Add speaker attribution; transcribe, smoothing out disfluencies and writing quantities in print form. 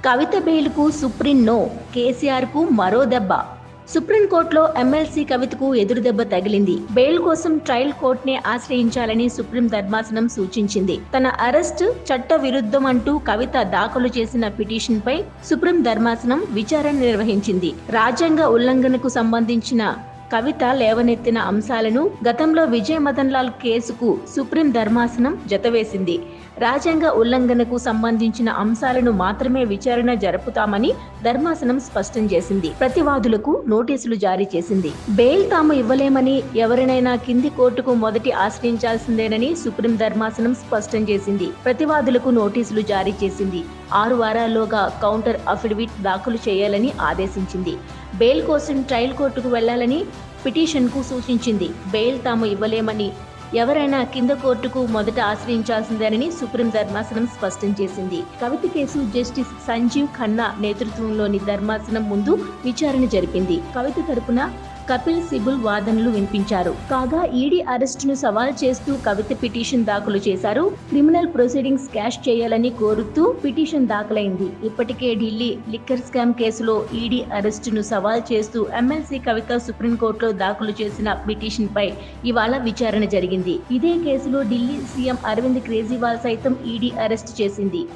Speaker 1: కవిత బెయిల్కు supreme no, కేసీఆర్కు మరో దెబ్బ. సుప్రీంకోర్టులో ఎమ్మెల్సీ కవితకు ఎదురుదెబ్బ తగిలింది. బెయిల్ కోసం ట్రయల్ కోర్టునే ఆశ్రయించాలని సుప్రీం ధర్మాసనం సూచించింది. తన అరెస్టు చట్ట విరుద్ధం అంటూ కవిత దాఖలు చేసిన పిటిషన్పై సుప్రీం ధర్మాసనం విచారణ నిర్వహించింది. రాజ్యాంగ ఉల్లంఘనకు సంబంధించిన కవిత లేవనెత్తిన అంశాలను గతంలో విజయ్ మదన్ లాల్ కేసుకు సుప్రీం ధర్మాసనం జతవేసింది. రాజ్యాంగ ఉల్లంఘనకు సంబంధించిన అంశాలను మాత్రమే విచారణ జరుపుతామని ధర్మాసనం స్పష్టం చేసింది. ప్రతివాదులకు నోటీసులు జారీ చేసింది. బెయిల్ తాము ఇవ్వలేమని, ఎవరినైనా కింది కోర్టుకు మొదటి ఆశ్రయించాల్సిందేనని సుప్రీం ధర్మాసనం స్పష్టం చేసింది. ప్రతివాదులకు నోటీసులు జారీ చేసింది. 6 వారాల్లోగా కౌంటర్ అఫిడవిట్ దాఖలు చేయాలని ఆదేశించింది. బెయిల్ కోసం ట్రయల్ కోర్టుకు వెళ్లాలని పిటిషన్కు సూచించింది. బెయిల్ తాము ఇవ్వలేమని, ఎవరైనా కింద కోర్టుకు మొదట ఆశ్రయించాల్సిందేనని సుప్రీం ధర్మాసనం స్పష్టం చేసింది. కవిత కేసు జస్టిస్ సంజీవ్ ఖన్నా నేతృత్వంలోని ధర్మాసనం ముందు విచారణ జరిపింది. కవిత తరపున కపిల్ సిబుల్ వాదనలు వినిపించారు. కాగా ఈడీ అరెస్టును సవాల్ చేస్తూ కవిత పిటిషన్ దాఖలు చేశారు. క్రిమినల్ ప్రొసీడింగ్స్ క్యాష్ చేయాలని కోరుతూ పిటిషన్ దాఖలైంది. ఇప్పటికే ఢిల్లీ లిక్కర్ స్కామ్ కేసులో ఈడీ అరెస్టును సవాల్ చేస్తూ ఎమ్మెల్సీ కవిత సుప్రీంకోర్టులో దాఖలు చేసిన పిటిషన్ పై ఇవాళ విచారణ జరిగింది. ఇదే కేసులో ఢిల్లీ సీఎం అరవింద్ కేజ్రీవాల్ సైతం ఈడీ అరెస్ట్ చేసింది.